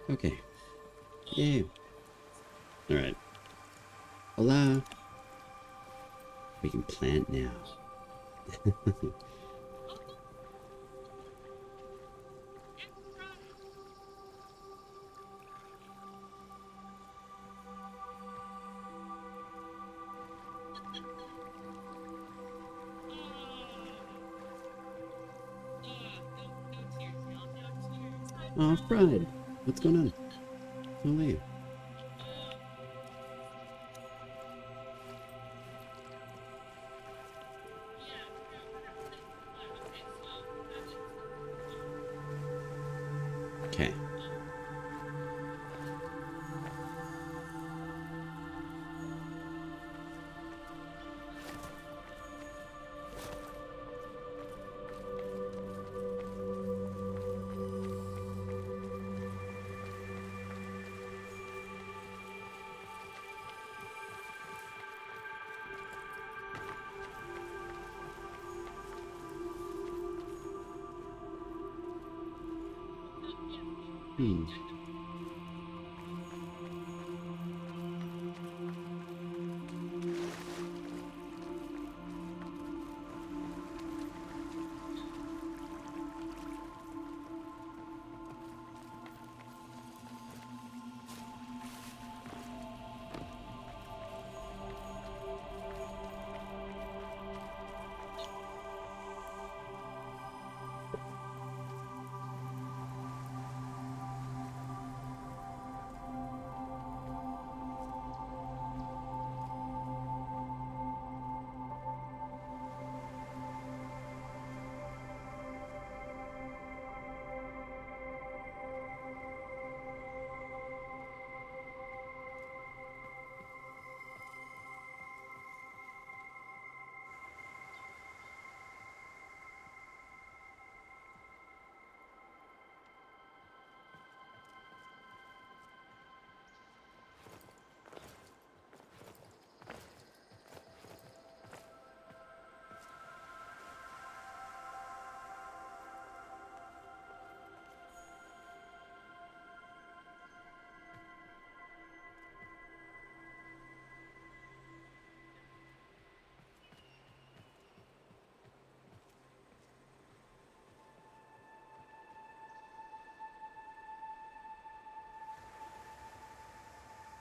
Okay. Yeah. Alright. Hola. We can plant now. Oh, fried. What's going on? How are you? Okay.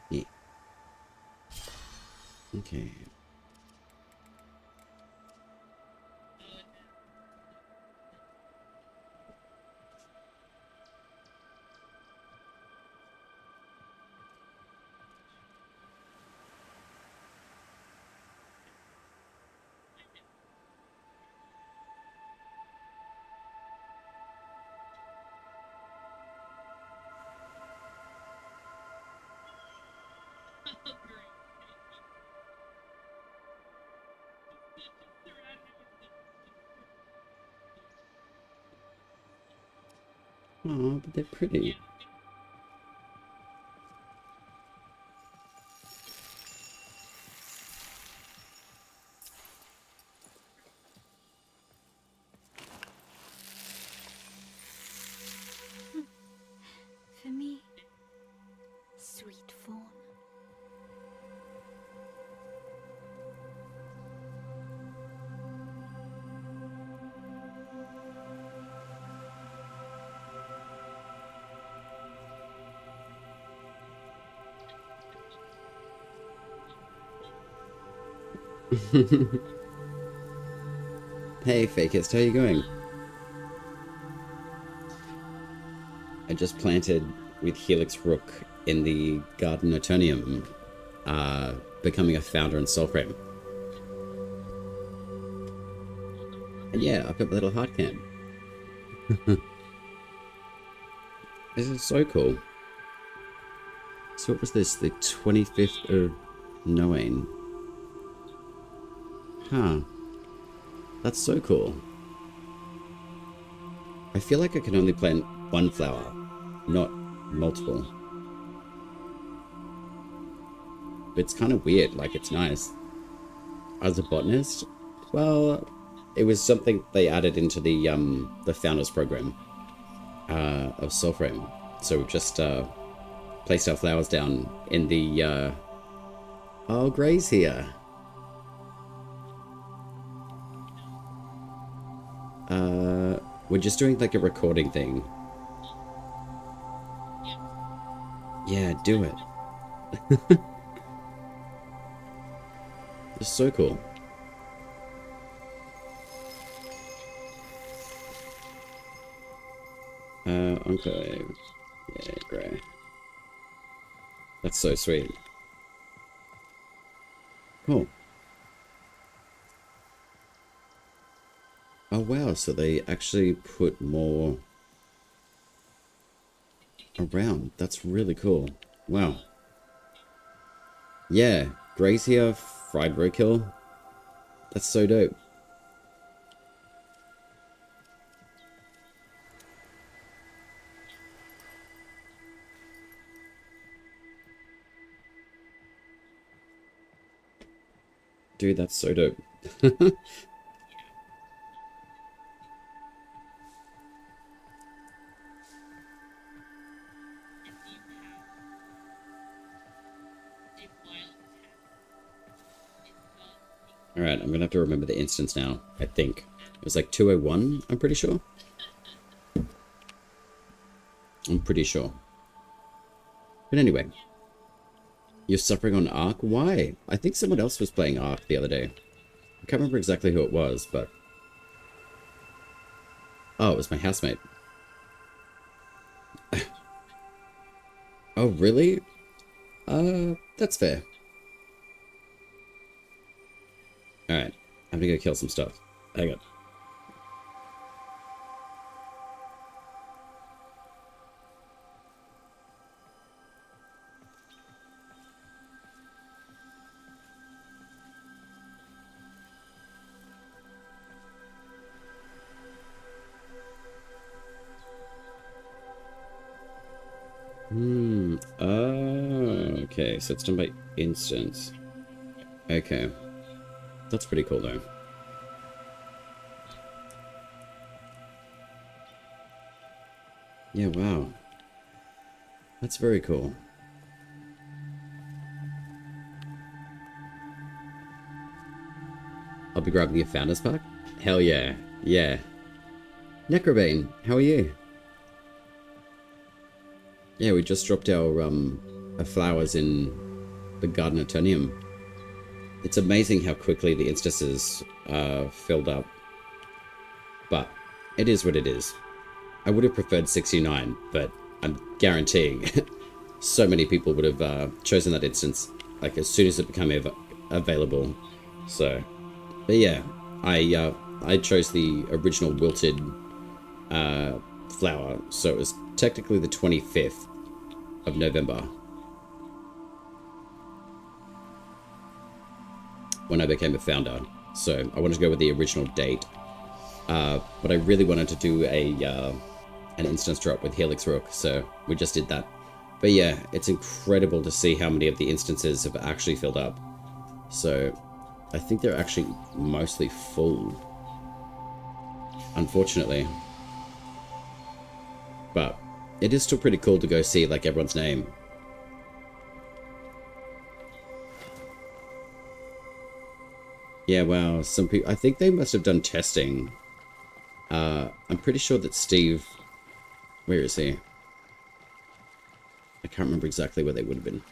Yeah. Okay. Oh, but they're pretty. For me, sweet fawn. Hey, Fakist, how you going? I just planted with HelixRook in the garden Eternium, becoming a founder in Soulframe. And yeah, I've got a little heart cam. This is so cool. So what was this? The 25th of Noain. Huh. That's so cool. I feel like I can only plant one flower, not multiple. But it's kind of weird, like it's nice. As a botanist, well, it was something they added into the founders program of Soulframe. So we've just placed our flowers down in the... Oh, Gray's here. We're just doing like a recording thing. Yeah, do it. It's so cool. Okay. Yeah, Gray. That's so sweet. Cool. Oh wow, so they actually put more around. That's really cool. Wow. Yeah, Gray's here, fried roadkill. That's so dope. Dude, that's so dope. Alright, I'm gonna have to remember the instance now, I think. It was like 201, I'm pretty sure. I'm pretty sure. But anyway. You're suffering on Ark? Why? I think someone else was playing Ark the other day. I can't remember exactly who it was, but... Oh, it was my housemate. Oh, really? That's fair. Alright, I'm gonna go kill some stuff. Hang on. Oh, okay, so it's done by instance. Okay. That's pretty cool, though. Yeah, wow. That's very cool. I'll be grabbing your Founders Pack? Hell yeah. Yeah. Necrobane, how are you? Yeah, we just dropped our flowers in the Garden Eternium. It's amazing how quickly the instances filled up. But it is what it is. I would have preferred 69, but I'm guaranteeing so many people would have chosen that instance like as soon as it became available. So, but yeah, I chose the original wilted flower, so it was technically the 25th of November when I became a founder. So I wanted to go with the original date, but I really wanted to do an instance drop with HelixRook, so we just did that. But yeah, it's incredible to see how many of the instances have actually filled up. So I think they're actually mostly full, unfortunately. But it is still pretty cool to go see like everyone's name. Yeah, wow. Some people, I think they must have done testing. I'm pretty sure that Steve, where is he? I can't remember exactly where they would have been.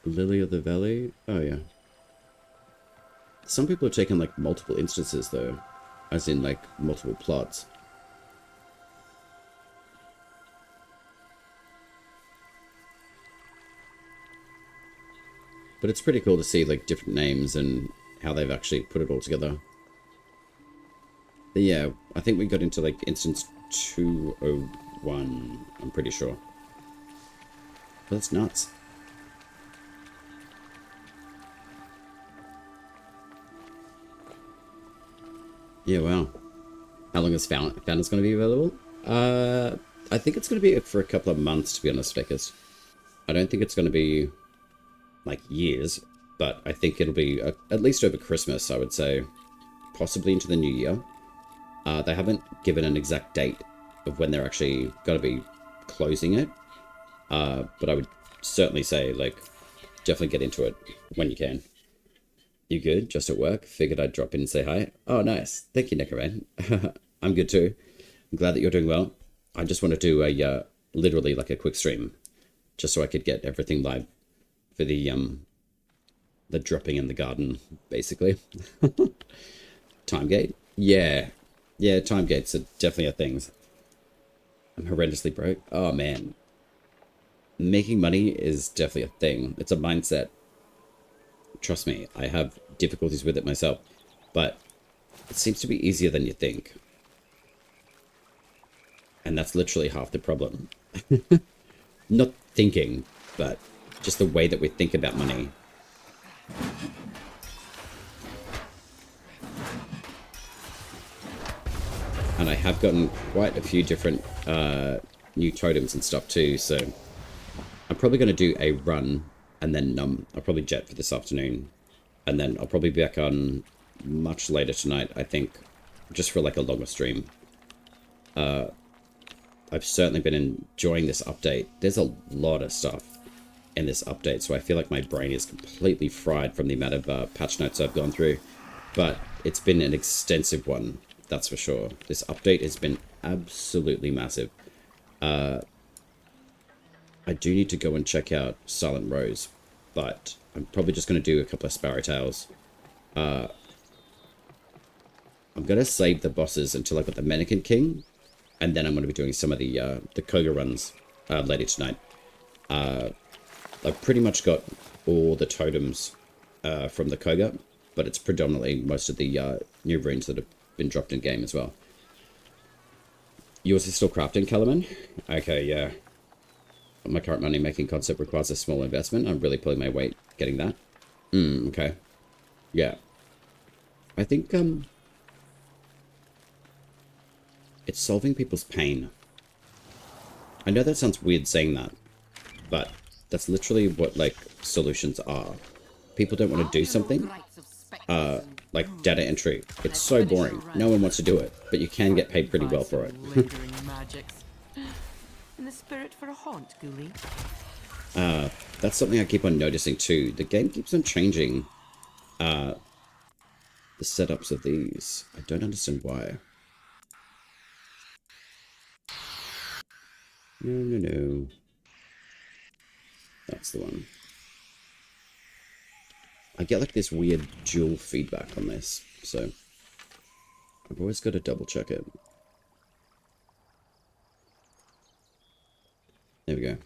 Lily of the Valley? Oh yeah. Some people have taken like multiple instances though, as in like multiple plots. But it's pretty cool to see like different names and how they've actually put it all together. But yeah, I think we got into like instance 201, I'm pretty sure. But that's nuts. Yeah, wow. How long is Founders going to be available? I think it's going to be for a couple of months, to be honest, Vickers. I don't think it's going to be like years, but I think it'll be at least over Christmas, I would say. possibly into the new year. They haven't given an exact date of when they're actually going to be closing it. But I would certainly say, like, definitely get into it when you can. You good? Just at work? Figured I'd drop in and say hi. Oh, nice. Thank you, Necroman. I'm good too. I'm glad that you're doing well. I just want to do a, literally like a quick stream, just so I could get everything live for the dropping in the garden, basically. Time gate? Yeah. Yeah, time gates are definitely a thing. I'm horrendously broke. Oh, man. Making money is definitely a thing. It's a mindset. Trust me, I have difficulties with it myself. But it seems to be easier than you think. And that's literally half the problem. Not thinking, but just the way that we think about money. And I have gotten quite a few different new totems and stuff too, so I'm probably going to do a run, and then I'll probably jet for this afternoon, and then I'll probably be back on much later tonight, I think, just for like a longer stream. I've certainly been enjoying this update. There's a lot of stuff in this update, so I feel like my brain is completely fried from the amount of patch notes I've gone through, but it's been an extensive one, that's for sure. This update has been absolutely massive. I do need to go and check out Silent Rose, but I'm probably just going to do a couple of Sparrow Tails. I'm going to save the bosses until I've got the Mannequin King, and then I'm going to be doing some of the Cogah runs later tonight. I've pretty much got all the totems from the Cogah, but it's predominantly most of the new runes that have been dropped in game as well. Yours is still crafting, Kellerman? Okay, yeah. My current money-making concept requires a small investment. I'm really pulling my weight getting that. Okay. Yeah. I think, it's solving people's pain. I know that sounds weird saying that, but that's literally what, like, solutions are. People don't want to do something, like data entry. It's so boring. No one wants to do it, but you can get paid pretty well for it. In the spirit for a haunt, Ghoulie. That's something I keep on noticing too. The game keeps on changing the setups of these. I don't understand why. No. That's the one. I get like this weird dual feedback on this, so I've always got to double check it. There we go.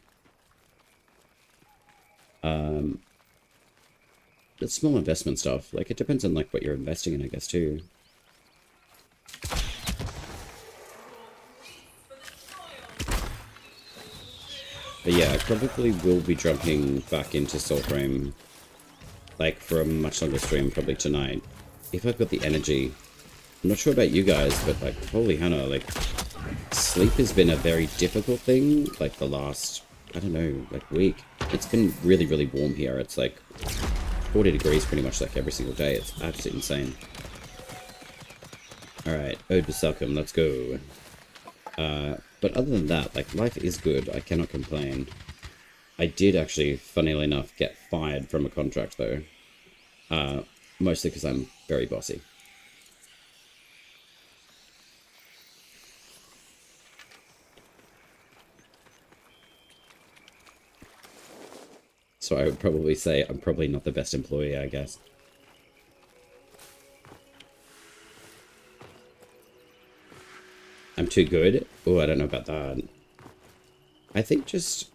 It's small investment stuff. Like, it depends on like what you're investing in, I guess, too. But yeah, I probably will be jumping back into Soulframe, like, for a much longer stream, probably tonight, if I've got the energy. I'm not sure about you guys, but like, holy hell, like, sleep has been a very difficult thing, like the last, I don't know, like week. It's been really, really warm here. It's like 40 degrees pretty much like every single day. It's absolutely insane. Alright, Ode Basalcum, let's go. But other than that, like, life is good. I cannot complain. I did actually, funnily enough, get fired from a contract though. Mostly because I'm very bossy. So I would probably say I'm probably not the best employee, I guess. I'm too good? Oh, I don't know about that. I think just...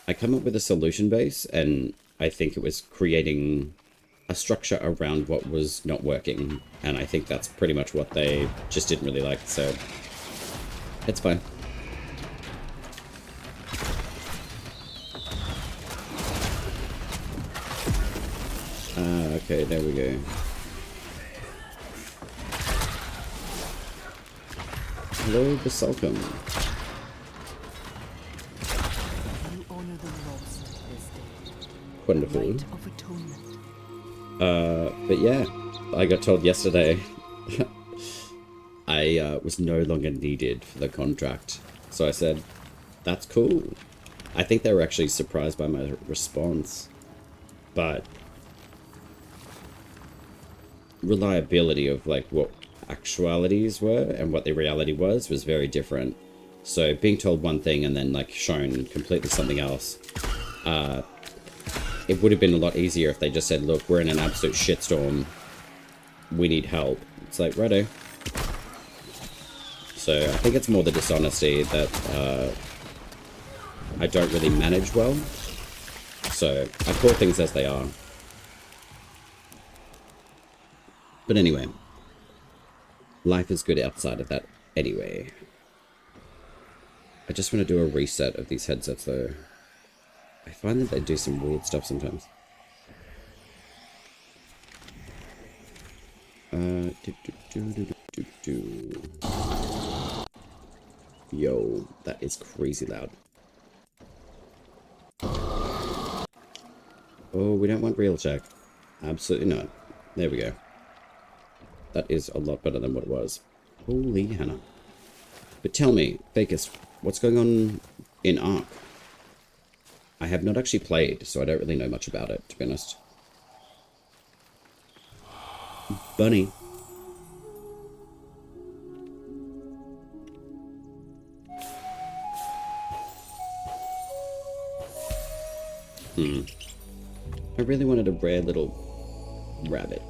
I come up with a solution base, and I think it was creating a structure around what was not working. And I think that's pretty much what they just didn't really like, so... It's fine. Okay, there we go. Hello, Basalcum. You honor the lost this day. Wonderful. Rite of atonement. But yeah, I got told yesterday I was no longer needed for the contract. So I said, that's cool. I think they were actually surprised by my response. But reliability of like what actualities were and what the reality was very different. So being told one thing and then like shown completely something else, it would have been a lot easier if they just said, look, we're in an absolute shitstorm, we need help. It's like, righto. So I think it's more the dishonesty that I don't really manage well. So I call things as they are. But anyway, life is good outside of that anyway. I just want to do a reset of these headsets though. I find that they do some weird stuff sometimes. Yo, that is crazy loud. Oh, we don't want real check. Absolutely not. There we go. That is a lot better than what it was. Holy Hannah. But tell me, Fakist, what's going on in Ark? I have not actually played, so I don't really know much about it, to be honest. Bunny. I really wanted a rare little rabbit,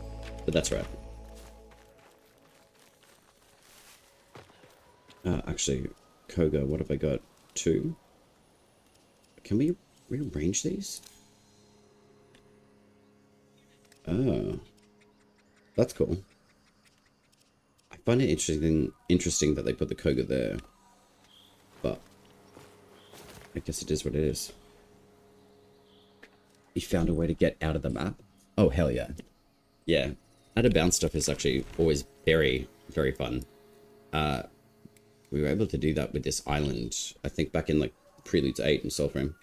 but that's right. Actually, Cogah, what have I got? 2? Can we rearrange these? Oh. That's cool. I find it interesting that they put the Cogah there. But I guess it is what it is. You found a way to get out of the map? Oh, hell yeah. Yeah. Out of bounds stuff is actually always very, very fun. We were able to do that with this island, I think back in like Prelude to 8 in Soulframe.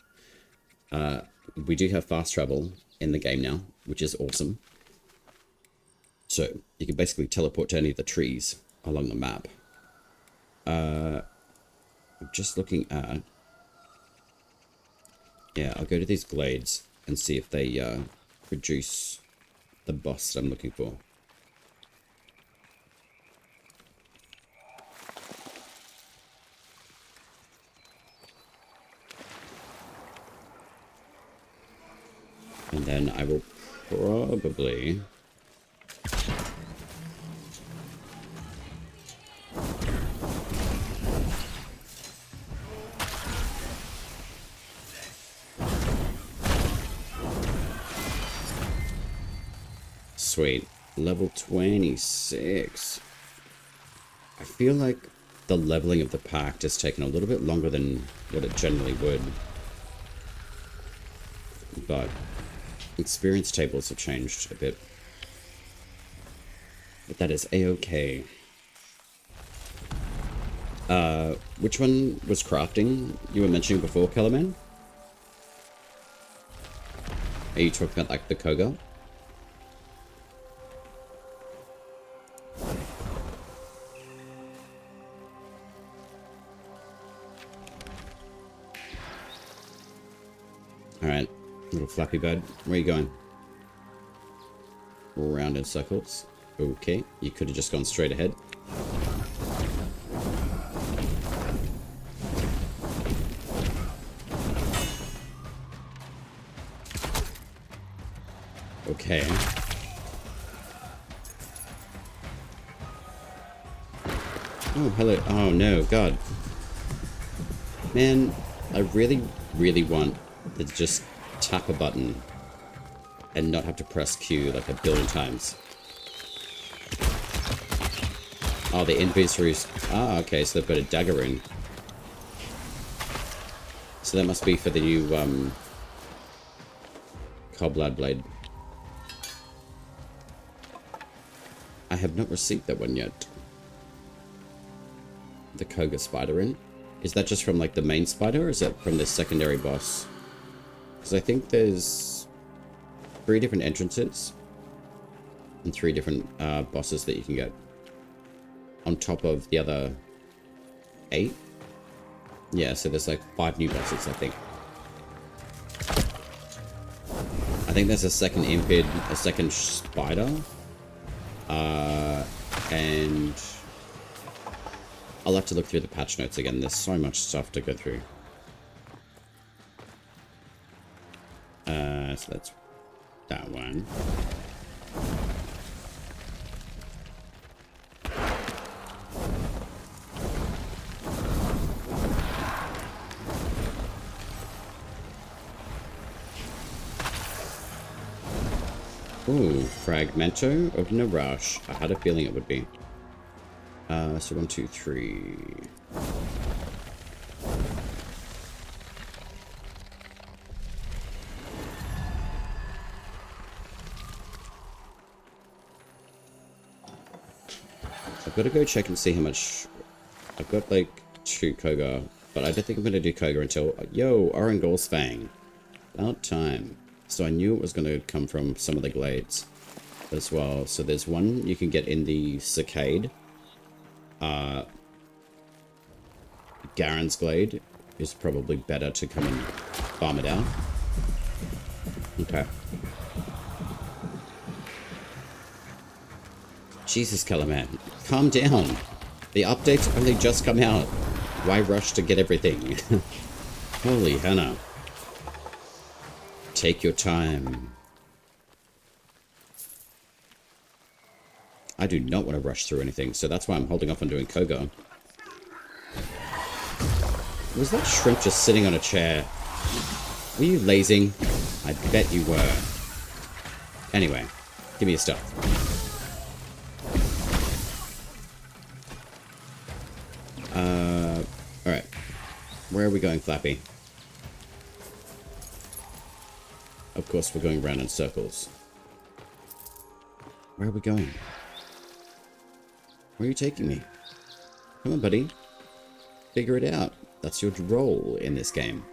We do have fast travel in the game now, which is awesome. So you can basically teleport to any of the trees along the map. I'm just looking at... Yeah, I'll go to these glades and see if they produce the boss I'm looking for. And then I will probably... Sweet. Level 26. I feel like the leveling of the Pact has taken a little bit longer than what it generally would. But experience tables have changed a bit. But that is a-okay. Which one was crafting you were mentioning before, Kellerman? Are you talking about like the Cogah? Alright, little flappy bird. Where are you going? Round in circles. Okay, you could have just gone straight ahead. Okay. Oh, hello. Oh, no, God. Man, I really, really want to just tap a button and not have to press Q like a billion times. Oh, the inventories. Ah, okay, so they've got a dagger rune. So that must be for the new, Coblad blade. I have not received that one yet. The Cogah spider rune. Is that just from, like, the main spider, or is that from the secondary boss? Because I think there's 3 different entrances And 3 different bosses that you can get. On top of the other 8. Yeah, so there's like 5 new bosses, I think. I think there's a second impid, a second spider. And I'll have to look through the patch notes again. There's so much stuff to go through. So that's that one. Ooh, Fragmento of Narash. I had a feeling it would be. So 1, 2, 3. I've got to go check and see how much. I've got like 2 Cogah, but I don't think I'm going to do Cogah until. Yo, Orangol's Fang. About time. So I knew it was going to come from some of the glades as well. So there's one you can get in the Cicade. Garen's Glade is probably better to come and farm it out. Okay. Jesus, Calaman. Calm down. The updates only just come out. Why rush to get everything? Holy Hannah. Take your time. I do not want to rush through anything, so that's why I'm holding off on doing Cogah. Was that shrimp just sitting on a chair? Were you lazing? I bet you were. Anyway, give me your stuff. Alright. Where are we going, Flappy? Of course, we're going round in circles. Where are we going? Where are you taking me? Come on, buddy. Figure it out. That's your role in this game.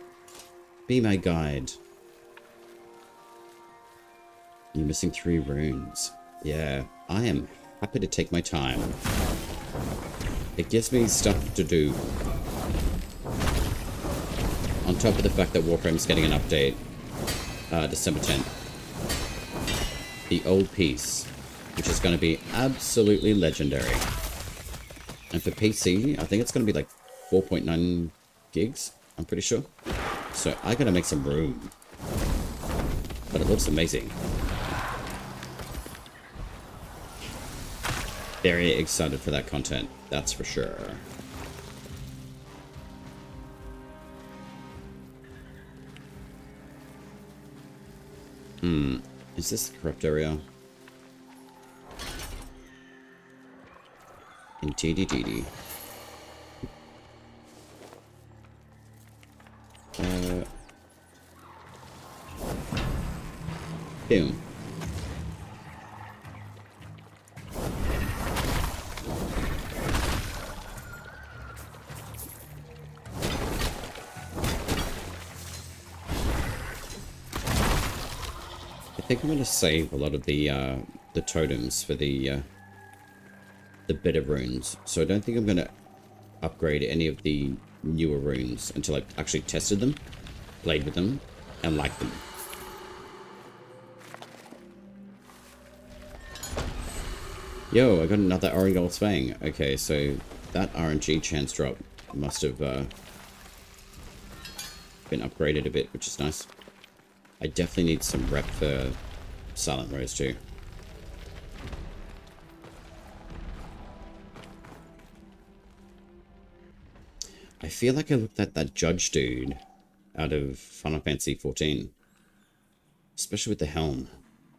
Be my guide. You're missing 3 runes. Yeah, I am happy to take my time. It gives me stuff to do. On top of the fact that Warframe's getting an update. December 10th. The old piece, which is going to be absolutely legendary. And for PC, I think it's going to be like 4.9 gigs, I'm pretty sure. So I gotta make some room. But it looks amazing. Very excited for that content, that's for sure. Is this the corrupt area? Indeedy. Boom. I think I'm going to save a lot of the totems for the bitter runes. So I don't think I'm going to upgrade any of the newer runes until I've actually tested them, played with them, and liked them. Yo, I got another Orangol's Fang. Okay, so that RNG chance drop must have been upgraded a bit, which is nice. I definitely need some rep for Silent Rose too. I feel like I looked at that judge dude out of Final Fantasy 14. Especially with the helm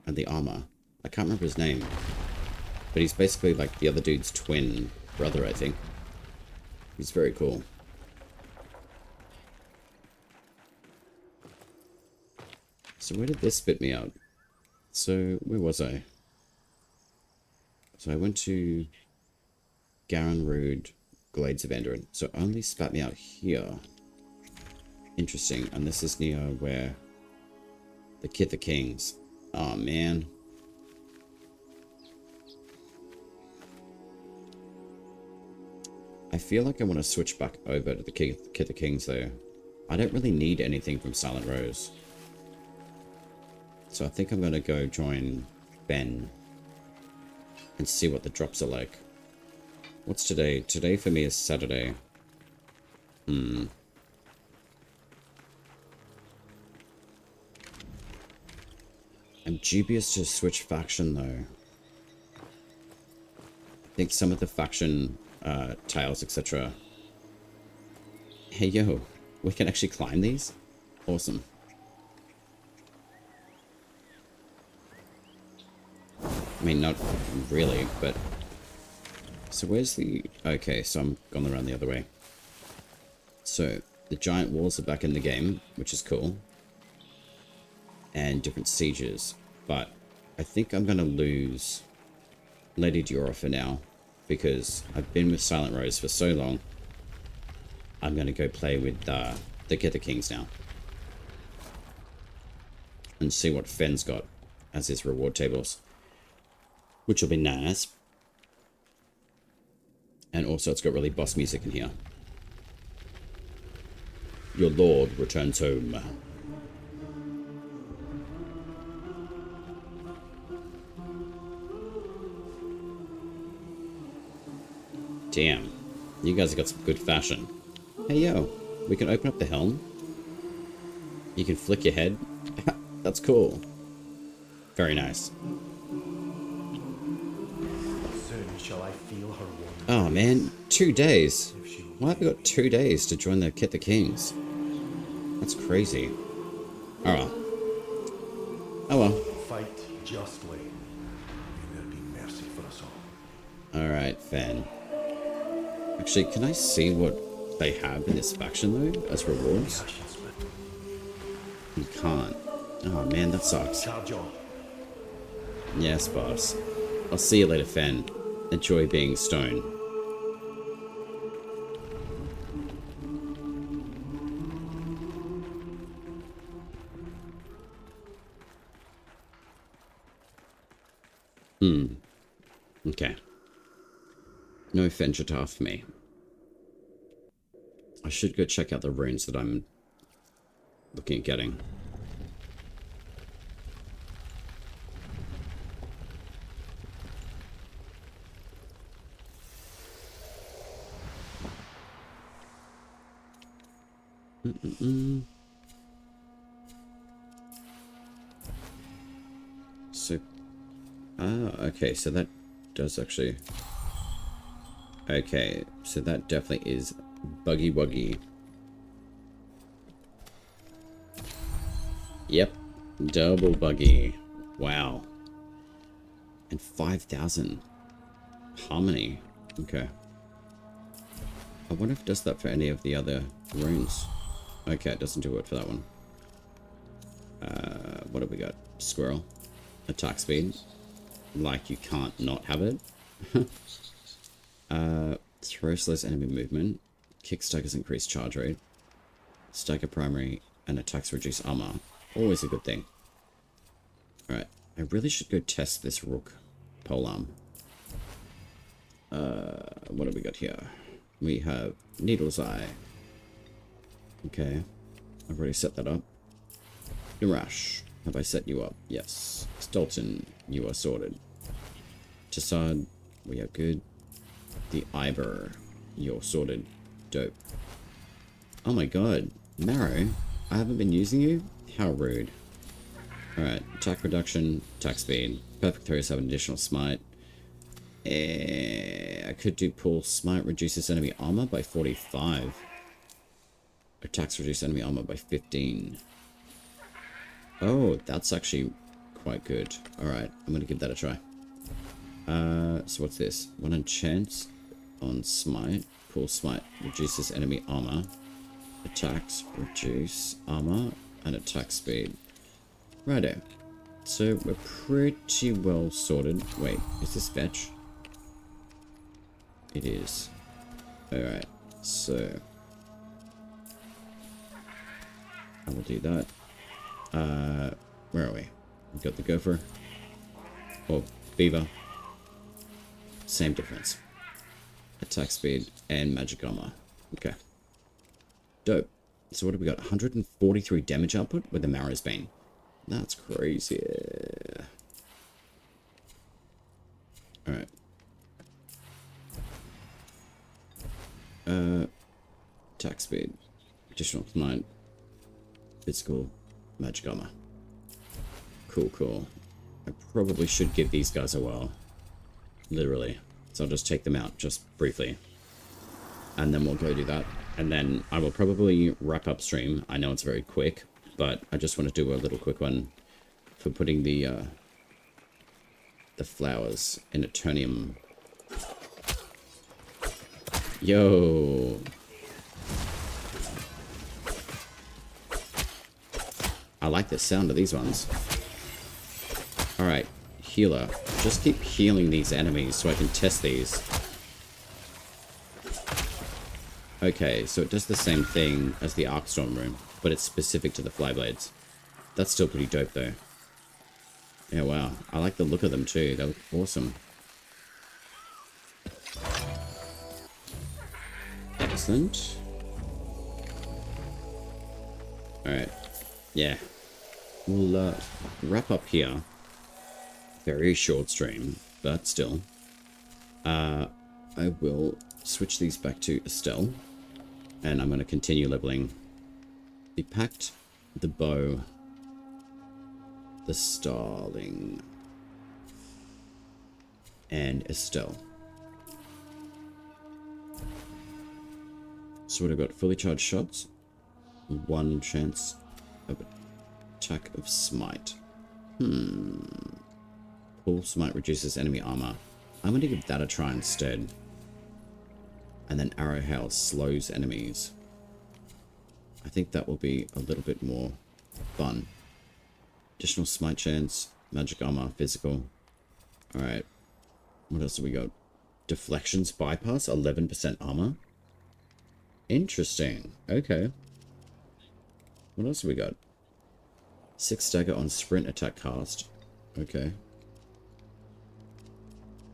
and the armor. I can't remember his name. But he's basically like the other dude's twin brother, I think. He's very cool. So where did this spit me out? So where was I? So I went to Garen Rood, Glades of Enderin. So it only spat me out here. Interesting. And this is near where the Kith of Kings. Oh man. I feel like I want to switch back over to the Kit the Kings though. I don't really need anything from Silent Rose. So I think I'm going to go join Ben and see what the drops are like. What's today? Today for me is Saturday. I'm dubious to switch faction though. I think some of the faction tiles, etc. Hey yo, we can actually climb these? Awesome. I mean, not really, but... So where's the... Okay, so I'm gone around the other way. So, the giant walls are back in the game, which is cool. And different sieges. But I think I'm going to lose Lady Diora for now. Because I've been with Silent Rose for so long. I'm going to go play with the Kit the Kings now. And see what Fenn's got as his reward tables. Which will be nice. And also it's got really boss music in here. Your lord returns home. Damn. You guys have got some good fashion. Hey yo, we can open up the helm. You can flick your head. That's cool. Very nice. Shall I feel her warmth? Oh man, 2 days. Why have we got 2 days to join the Kit the Kings? That's crazy. Oh well. Oh well. Fight justly. May there be mercy for us all. Alright, Fan. Actually, can I see what they have in this faction though, as rewards? You can't. Oh man, that sucks. Charge on. Yes, boss. I'll see you later, Fan. Enjoy being stone. Okay. No Fenjita for me. I should go check out the runes that I'm looking at getting. So, okay, so that does actually... Okay, so that definitely is buggy wuggy. Yep, double buggy. Wow. And 5,000 harmony. Okay. I wonder if it does that for any of the other runes. Okay, it doesn't do it for that one. What have we got? Squirrel. Attack speed. Like you can't not have it. Throw slows enemy movement. Kick staggers increase charge rate. Stagger primary and attacks reduce armor. Always a good thing. Alright, I really should go test this rook polearm. What have we got here? We have Needle's Eye. Okay, I've already set that up. Narash, have I set you up? Yes. Stolton, you are sorted. Tassad, we are good. The Ivor, you're sorted. Dope. Oh my god, Marrow, I haven't been using you? How rude. Alright, attack reduction, attack speed. Perfect throws have an additional smite. I could do pull smite, reduces enemy armor by 45. Attacks reduce enemy armor by 15. Oh, that's actually quite good. Alright, I'm gonna give that a try. So what's this? One enchant on smite. Pull smite reduces enemy armor. Attacks reduce armor and attack speed. Righto. So we're pretty well sorted. Wait, is this fetch? It is. Alright, so I will do that. Where are we? We've got the gopher. Or beaver. Same difference. attack speed, and magic armor. Okay. Dope. So what have we got? 143 damage output with the Marrow's Bane. That's crazy. Alright. Attack speed. Additional smite. Physical. Magic armor. Cool, cool. I probably should give these guys a whirl. Literally. So I'll just take them out just briefly. And then we'll go do that. And then I will probably wrap up stream. I know it's very quick, but I just want to do a little quick one for putting the flowers in Eternium. Yo! I like the sound of these ones. Alright, healer. Just keep healing these enemies so I can test these. Okay, so it does the same thing as the Arcstorm room, but it's specific to the Flyblades. That's still pretty dope though. Yeah, wow. I like the look of them too. They look awesome. Excellent. Alright. Yeah. We'll wrap up here. Very short stream, but still. I will switch these back to Estelle. And I'm going to continue leveling the Pact, the Bow, the Starling, and Estelle. So what I've got, fully charged shots, 1 chance of attack of smite. Pull smite reduces enemy armor. I'm going to give that a try instead. And then arrow hail slows enemies. I think that will be a little bit more fun. Additional smite chance, magic armor, physical. Alright. What else have we got? Deflections bypass, 11% armor. Interesting. Okay. What else have we got? 6 stagger on sprint attack cast. Okay.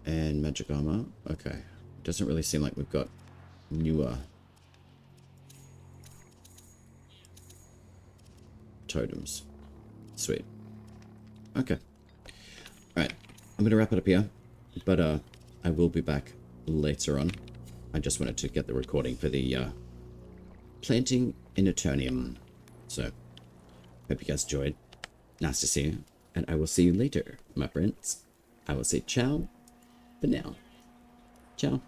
And magic armor. Okay. Doesn't really seem like we've got newer totems. Sweet. Okay. Alright. I'm going to wrap it up here. But I will be back later on. I just wanted to get the recording for the planting in Eternium. So, hope you guys enjoyed. Nice to see you. And I will see you later, my friends. I will say ciao for now. Ciao.